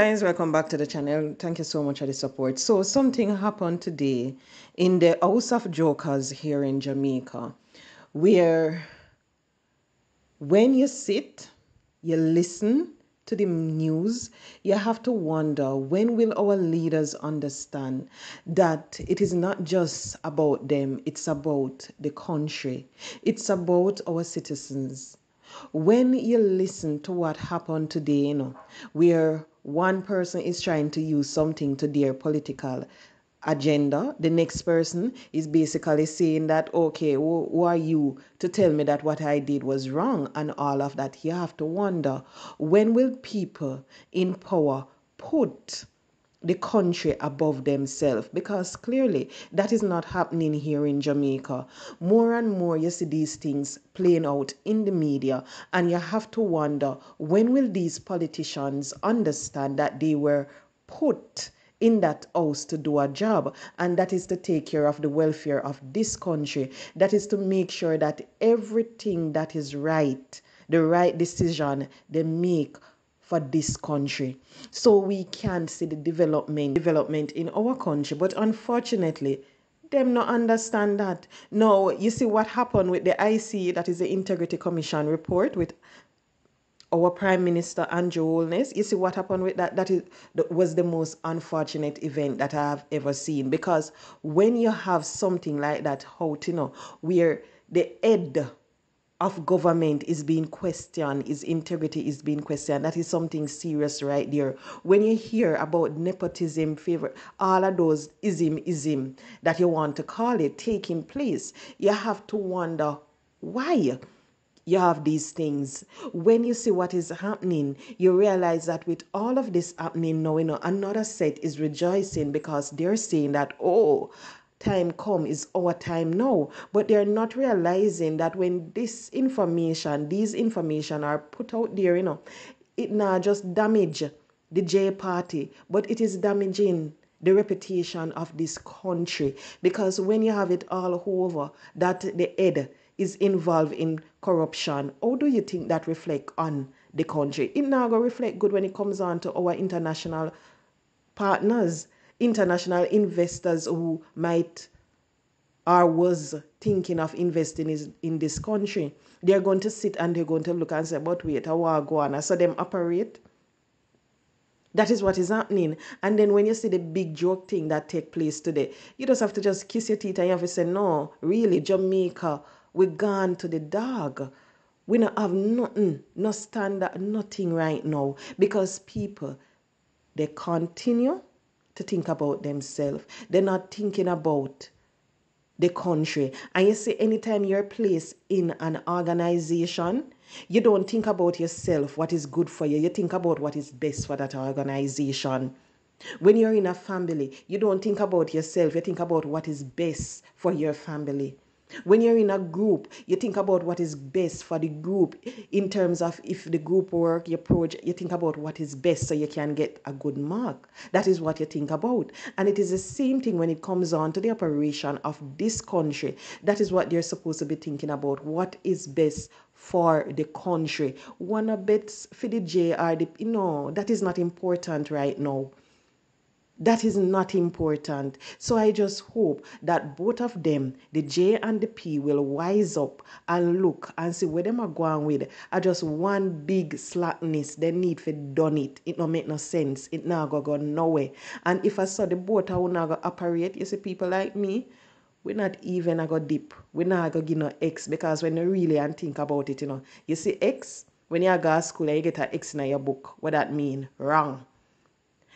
guys, welcome back to the channel. Thank you so much for the support. So something happened today in the House of Jokers here in Jamaica, where when you sit, you listen to the news, you have to wonder, when will our leaders understand that it is not just about them, it's about the country, it's about our citizens. When you listen to what happened today, where one person is trying to use something to their political agenda, the next person is basically saying that, okay, who are you to tell me that what I did was wrong, and all of that. You have to wonder, when will people in power put the country above themselves? Because clearly that is not happening here in Jamaica. More and more you see these things playing out in the media, and you have to wonder, when will these politicians understand that they were put in that house to do a job, and that is to take care of the welfare of this country, that is to make sure that everything that is right, the right decision they make for this country, so we can see the development in our country. But unfortunately, them not understand that. Now, you see what happened with the IC, that is the Integrity Commission report, with our Prime Minister Andrew Holness. You see what happened with that? That was the most unfortunate event that I have ever seen. Because when you have something like that out, where the head of government is being questioned, his integrity is being questioned, that is something serious right there. When you hear about nepotism, favor, all of those ism that you want to call it taking place, you have to wonder why you have these things. When you see what is happening, you realize that with all of this happening now, another set is rejoicing because they're saying that, oh, time come is our time now. But they're not realizing that when these information are put out there, it not just damage the J party, but it is damaging the reputation of this country. Because when you have it all over that the head is involved in corruption, how do you think that reflect on the country? It not going to reflect good when it comes on to our international partners, international investors who might or was thinking of investing in this country. They're going to sit and they're going to look and say, but wait, I want to go on. I saw them operate. That is what is happening. And then when you see the big joke thing that take place today, you just have to just kiss your teeth and you have to say, no, really, Jamaica, we gone to the dog. We don't have nothing, no standard, nothing right now. Because people, they continue to think about themselves. They're not thinking about the country. And you see, anytime you're placed in an organization, you don't think about yourself, what is good for you. You think about what is best for that organization. When you're in a family, you don't think about yourself. You think about what is best for your family. When you're in a group, you think about what is best for the group in terms of if the group work, your project, you think about what is best so you can get a good mark. That is what you think about. And it is the same thing when it comes on to the operation of this country. That is what they're supposed to be thinking about. What is best for the country? Wanna bet for the J or the, that is not important right now. That is not important. So I just hope that both of them, the J and the P, will wise up and look and see where them are going with. I just one big slackness. They need to done it. It not make no sense. It not go nowhere. And if I saw the both how not go operate, you see people like me, we not even a go dip. We not go give no X, because when you really and think about it, you see X, when you go to school and you get an X in your book, what that mean? Wrong.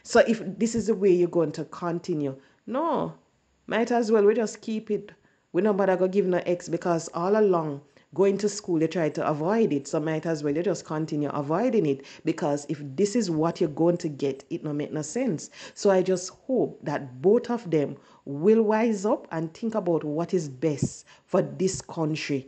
So if this is the way you're going to continue, no, might as well we just keep it. We no bother go give no X, because all along going to school you try to avoid it. So might as well you just continue avoiding it, because if this is what you're going to get, it no make no sense. So I just hope that both of them will wise up and think about what is best for this country,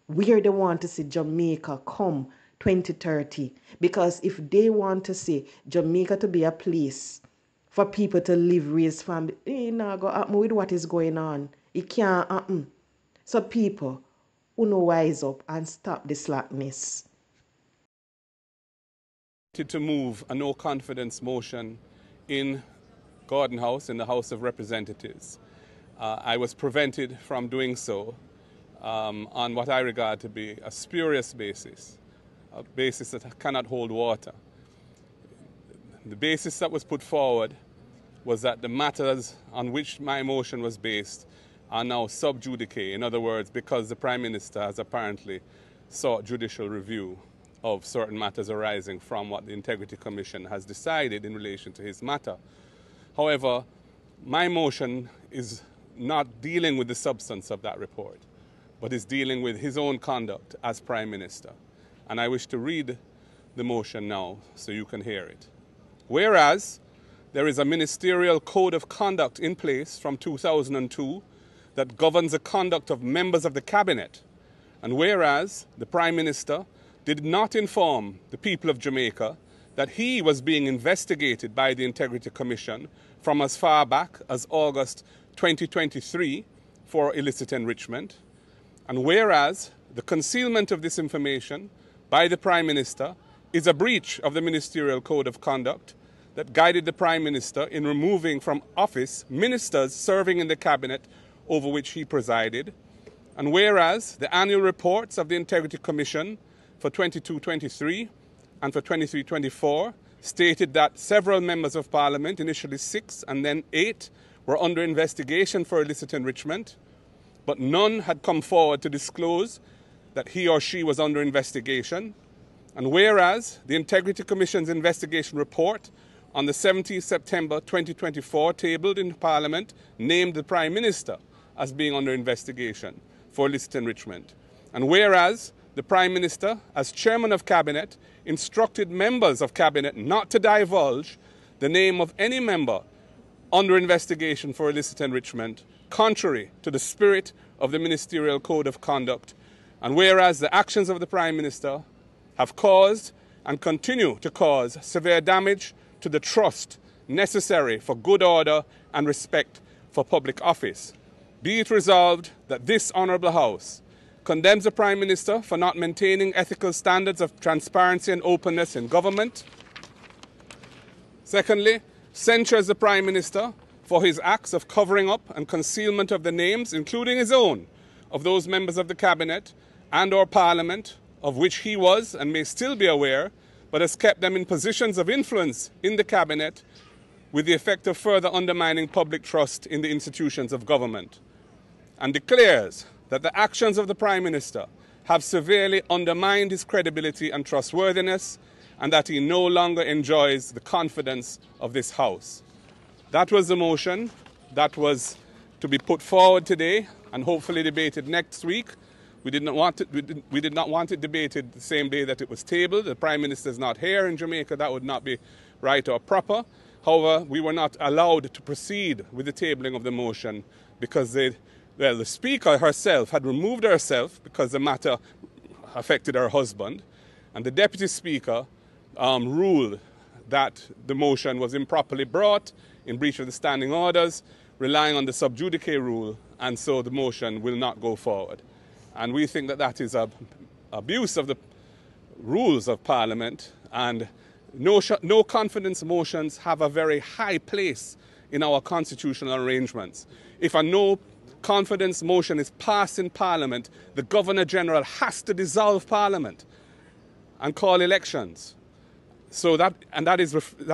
where they want to see Jamaica come 2030. Because if they want to see Jamaica to be a place for people to live, raise family, it not go happen with what is going on. It can't happen. So people, who know wise up and stop the slackness. To move a no-confidence motion in Gordon House, in the House of Representatives. I was prevented from doing so on what I regard to be a spurious basis, a basis that cannot hold water. The basis that was put forward was that the matters on which my motion was based are now sub judice. In other words, because the Prime Minister has apparently sought judicial review of certain matters arising from what the Integrity Commission has decided in relation to his matter. However, my motion is not dealing with the substance of that report, but is dealing with his own conduct as Prime Minister. And I wish to read the motion now so you can hear it. Whereas there is a ministerial code of conduct in place from 2002 that governs the conduct of members of the Cabinet, and whereas the Prime Minister did not inform the people of Jamaica that he was being investigated by the Integrity Commission from as far back as August 2023 for illicit enrichment, and whereas the concealment of this information by the Prime Minister is a breach of the Ministerial Code of Conduct that guided the Prime Minister in removing from office ministers serving in the Cabinet over which he presided, and whereas the annual reports of the Integrity Commission for 22-23 and for 23-24 stated that several members of Parliament, initially 6 and then 8, were under investigation for illicit enrichment, but none had come forward to disclose that he or she was under investigation. And whereas the Integrity Commission's investigation report on the 17th September 2024 tabled in Parliament named the Prime Minister as being under investigation for illicit enrichment. And whereas the Prime Minister, as Chairman of Cabinet, instructed members of Cabinet not to divulge the name of any member under investigation for illicit enrichment, contrary to the spirit of the Ministerial Code of Conduct. And whereas the actions of the Prime Minister have caused and continue to cause severe damage to the trust necessary for good order and respect for public office, be it resolved that this Honourable House condemns the Prime Minister for not maintaining ethical standards of transparency and openness in government. Secondly, censures the Prime Minister for his acts of covering up and concealment of the names, including his own, of those members of the Cabinet and or Parliament of which he was and may still be aware, but has kept them in positions of influence in the Cabinet with the effect of further undermining public trust in the institutions of government, and declares that the actions of the Prime Minister have severely undermined his credibility and trustworthiness, and that he no longer enjoys the confidence of this House. That was the motion that was to be put forward today and hopefully debated next week. We did not want it debated the same day that it was tabled. The Prime Minister is not here in Jamaica. That would not be right or proper. However, we were not allowed to proceed with the tabling of the motion because the Speaker herself had removed herself because the matter affected her husband, and the Deputy Speaker ruled that the motion was improperly brought in breach of the standing orders, relying on the sub judice rule, and so the motion will not go forward. And we think that that is an abuse of the rules of Parliament, and no confidence motions have a very high place in our constitutional arrangements. If a no confidence motion is passed in Parliament, the Governor-General has to dissolve Parliament and call elections. So that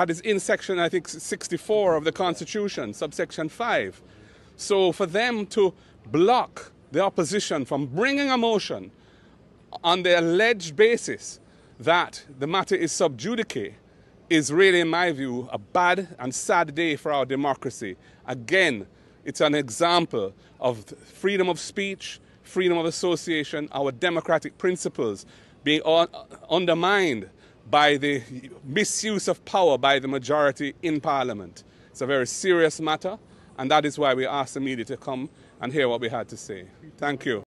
is in section, I think, 64 of the Constitution, subsection 5. So for them to block the opposition from bringing a motion on the alleged basis that the matter is sub judice is really, in my view, a bad and sad day for our democracy. Again, it's an example of freedom of speech, freedom of association, our democratic principles being undermined by the misuse of power by the majority in Parliament. It's a very serious matter, and that is why we asked the media to come and hear what we had to say. Thank you.